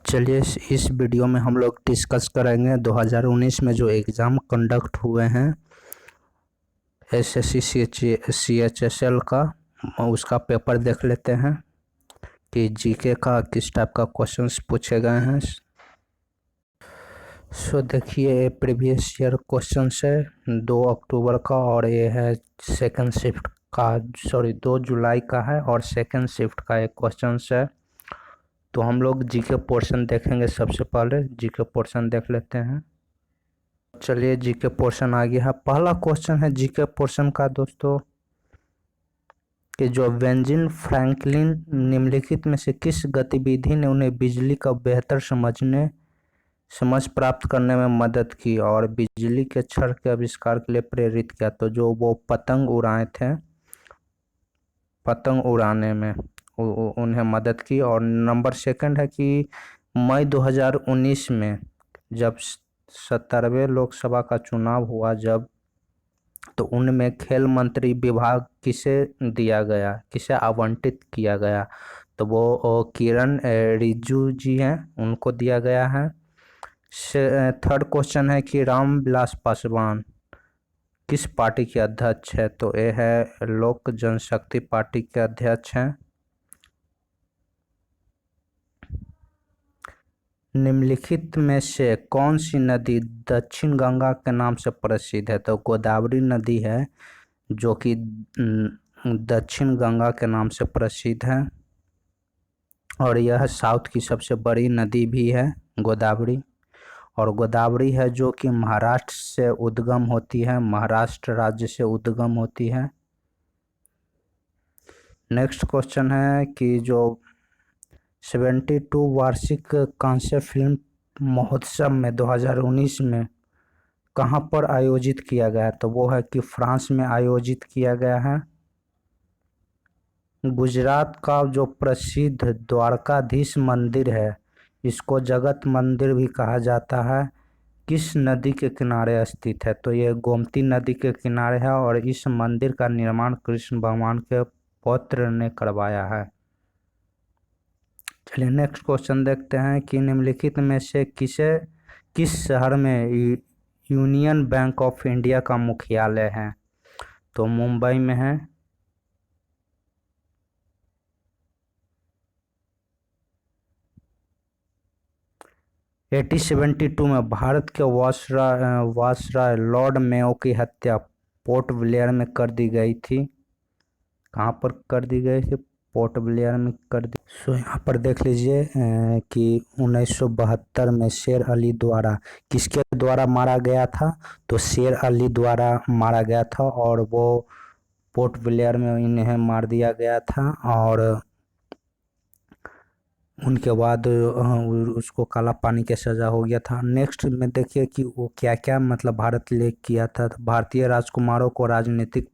चलिए इस वीडियो में हम लोग डिस्कस करेंगे 2019 में जो एग्ज़ाम कंडक्ट हुए हैं एसएससी सीएचएसएल का, उसका पेपर देख लेते हैं कि जीके का किस टाइप का क्वेश्चंस पूछे गए हैं। देखिए प्रीवियस ईयर क्वेश्चंस है 2 अक्टूबर का और ये है सेकंड शिफ्ट का, 2 जुलाई का है और सेकंड शिफ्ट का एक क्वेश्चंस है। तो हम लोग जीके पोर्शन देखेंगे। सबसे पहले जीके पोर्शन देख लेते हैं। चलिए जीके पोर्शन आ गया है। पहला क्वेश्चन है जीके पोर्शन का दोस्तों कि जो बेंजामिन फ्रैंकलिन निम्नलिखित में से किस गतिविधि ने उन्हें बिजली का बेहतर समझ प्राप्त करने में मदद की और बिजली के छड़ के आविष्कार के लिए प्रेरित किया? तो जो वो पतंग उड़ाए थे, पतंग उड़ाने में उन्हें मदद की। और नंबर सेकंड है कि मई 2019 में जब 70वें लोकसभा का चुनाव हुआ तो उनमें खेल मंत्री विभाग किसे दिया गया, किसे आवंटित किया गया? तो वो किरण रिजिजू जी हैं, उनको दिया गया है। थर्ड क्वेश्चन है कि रामविलास पासवान किस पार्टी के अध्यक्ष है? तो ये है लोक जनशक्ति पार्टी के अध्यक्ष हैं। निम्नलिखित में से कौन सी नदी दक्षिण गंगा के नाम से प्रसिद्ध है? तो गोदावरी नदी है जो कि दक्षिण गंगा के नाम से प्रसिद्ध है और यह साउथ की सबसे बड़ी नदी भी है गोदावरी। और गोदावरी है जो कि महाराष्ट्र से उद्गम होती है, महाराष्ट्र राज्य से उद्गम होती है। नेक्स्ट क्वेश्चन है कि जो 72 वार्षिक कांस्य फिल्म महोत्सव में 2019 में कहाँ पर आयोजित किया गया? तो वो है कि फ्रांस में आयोजित किया गया है। गुजरात का जो प्रसिद्ध द्वारकाधीश मंदिर है, इसको जगत मंदिर भी कहा जाता है, किस नदी के किनारे स्थित है? तो ये गोमती नदी के किनारे है और इस मंदिर का निर्माण कृष्ण भगवान के पौत्र ने करवाया है। चलिए नेक्स्ट क्वेश्चन देखते हैं कि निम्नलिखित में से किस शहर में यूनियन बैंक ऑफ इंडिया का मुख्यालय है? तो मुंबई में है। एटी 72 में भारत के वायसराय लॉर्ड मेयो की हत्या पोर्ट ब्लेयर में कर दी गई थी। कहाँ पर कर दी गई थी? पोर्ट ब्लेयर में कर दी। यहाँ पर देख लीजिए कि 1972 में शेर अली द्वारा किसके द्वारा मारा गया था? तो शेर अली द्वारा मारा गया था और वो पोर्ट ब्लेयर में इन्हें मार दिया गया था और उनके बाद उसको काला पानी के सज़ा हो गया था। नेक्स्ट में देखिए कि वो क्या क्या मतलब भारत ले किया था। तो भारतीय राजकुमारों को राजनीतिक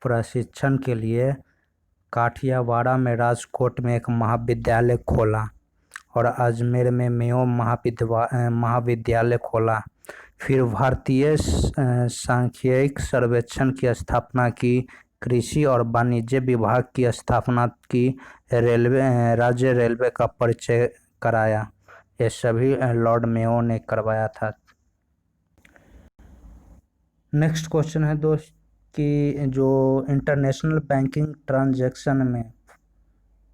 प्रशिक्षण के लिए काठियावाड़ में राजकोट में एक महाविद्यालय खोला और अजमेर में मेयो महाविद्यालय खोला। फिर भारतीय सांख्यिकी सर्वेक्षण की स्थापना की, कृषि और वाणिज्य विभाग की स्थापना की, राज्य रेलवे का परिचय कराया। ये सभी लॉर्ड मेयो ने करवाया था। नेक्स्ट क्वेश्चन है दोस्त कि जो इंटरनेशनल बैंकिंग ट्रांजैक्शन में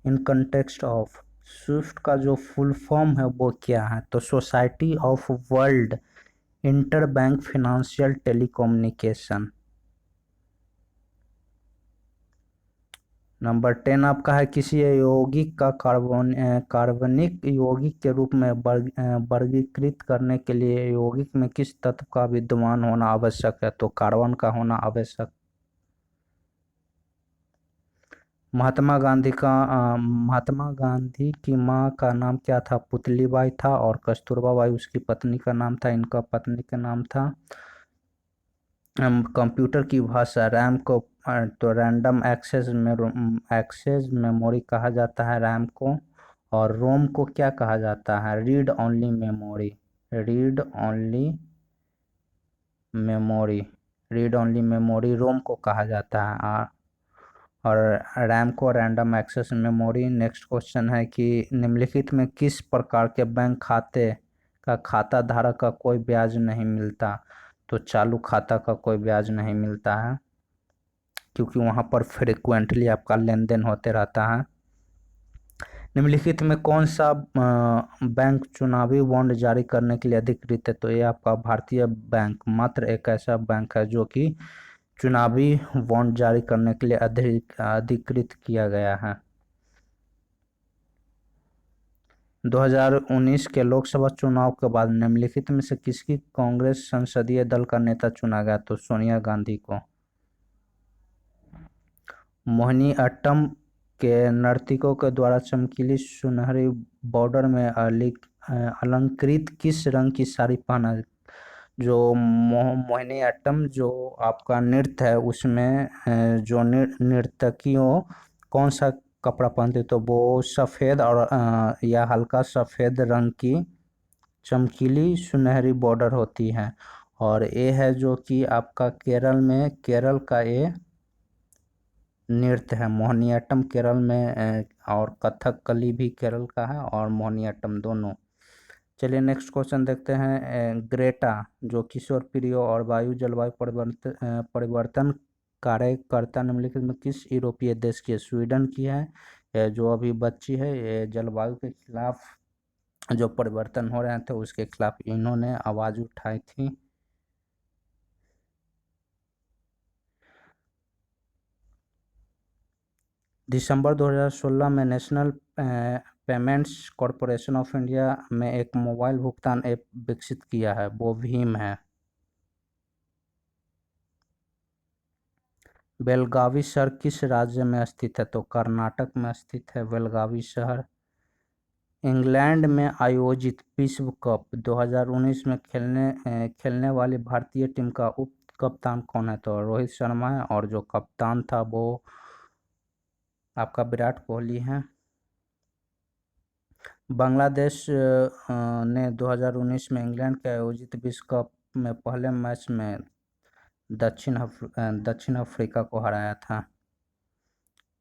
इन कंटेक्स्ट ऑफ स्विफ्ट का जो फुल फॉर्म है वो क्या है? तो society of world interbank financial telecommunication. Number 10 आपका है किसी यौगिक का कार्बनिक यौगिक के रूप में वर्गीकृत करने के लिए यौगिक में किस तत्व का विद्यमान होना आवश्यक है? तो कार्बन का होना आवश्यक। महात्मा गांधी की माँ का नाम क्या था? पुतलीबाई था और कस्तूरबा बाई उसकी पत्नी का नाम था। इनका पत्नी का नाम था। कंप्यूटर की भाषा रैम को तो रैंडम एक्सेस मेमोरी कहा जाता है रैम को। और रोम को क्या कहा जाता है? Read only memory. Read only memory, read only memory ROM को कहा जाता है। और रैम को random access memory. Next question है कि निम्नलिखित में किस प्रकार के बैंक खाते का खाता धारक का कोई ब्याज नहीं मिलता? तो चालू खाता का कोई ब्याज नहीं मिलता है, क्योंकि वहाँ पर फ्रिक्वेंटली आपका लेन देन होते रहता है। निम्नलिखित में कौन सा बैंक चुनावी बॉन्ड जारी करने के लिए अधिकृत है? तो ये आपका भारतीय बैंक मात्र एक ऐसा बैंक है जो कि चुनावी बॉन्ड जारी करने के लिए अधिकृत किया गया है। 2019 के लोकसभा चुनाव के बाद निम्नलिखित में से किसकी कांग्रेस संसदीय दल का नेता चुना गया? तो सोनिया गांधी को। मोहिनीअट्टम के नर्तकियों के द्वारा चमकीली सुनहरी बॉर्डर में अलंकृत किस रंग की साड़ी पहना? जो मोहिनीअट्टम जो आपका नृत्य है उसमें जो नर्तकियों कौन सा कपड़ा पहनते, तो वो सफ़ेद और या हल्का सफ़ेद रंग की चमकीली सुनहरी बॉर्डर होती है। और ये है जो कि आपका केरल में, केरल का ये नृत्य है मोहिनीअट्टम केरल में, और कथकली भी केरल का है और मोहिनीअट्टम दोनों। चलिए नेक्स्ट क्वेश्चन देखते हैं। ग्रेटा जो किशोर प्रियो और वायु जलवायु परिवर्तन कार्यकर्ता निम्नलिखित में किस यूरोपीय देश की है? स्वीडन की है। जो अभी बच्ची है ये जलवायु के खिलाफ जो परिवर्तन हो रहे थे उसके खिलाफ इन्होंने आवाज उठाई थी। दिसंबर 2016 में national payments corporation of India में एक मोबाइल भुगतान ऐप विकसित किया है, वो भीम है। बेलगावी शहर किस राज्य में स्थित है? तो कर्नाटक में स्थित है बेलगावी शहर। इंग्लैंड में आयोजित विश्व कप 2019 में खेलने वाली भारतीय टीम का उप कप्तान कौन है? तो रोहित शर्मा है, और जो कप्तान था वो आपका विराट कोहली है। बांग्लादेश ने 2019 में इंग्लैंड के आयोजित विश्व कप में पहले मैच में दक्षिण अफ्रीका को हराया था।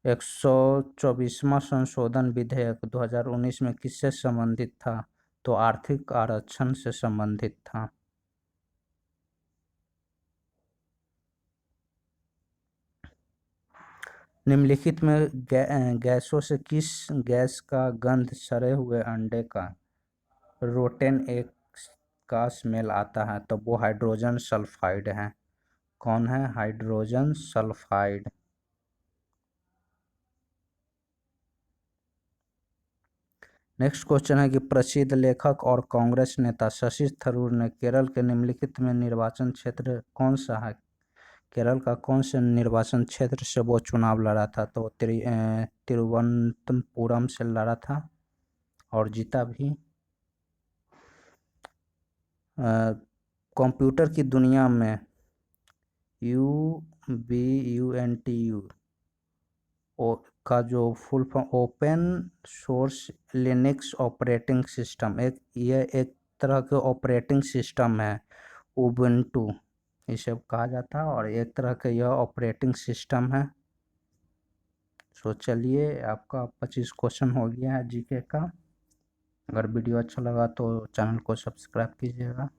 124वां संशोधन विधेयक 2019 में किससे संबंधित था? तो आर्थिक आरक्षण से संबंधित था। निम्नलिखित में गैसों से किस गैस का गंध सड़े हुए अंडे का रोटेन एक का स्मेल आता है? तो वो हाइड्रोजन सल्फाइड है। कौन है? Hydrogen sulphide. नेक्स्ट क्वेश्चन है कि प्रसिद्ध लेखक और कांग्रेस नेता शशि थरूर ने केरल के निम्नलिखित में निर्वाचन क्षेत्र कौन सा है? केरल का कौन से निर्वाचन क्षेत्र से वो चुनाव लड़ा था? तो तिरुवनंतपुरम से लड़ा था और जीता भी। कंप्यूटर की दुनिया में UBUNTU का जो full form open source Linux operating system, एक तरह के ऑपरेटिंग सिस्टम है उबुंटू इसे कहा जाता है, और एक तरह का यह ऑपरेटिंग सिस्टम है। सो चलिए आपका 25 क्वेश्चन हो गया है जीके का। अगर वीडियो अच्छा लगा तो चैनल को सब्सक्राइब कीजिएगा।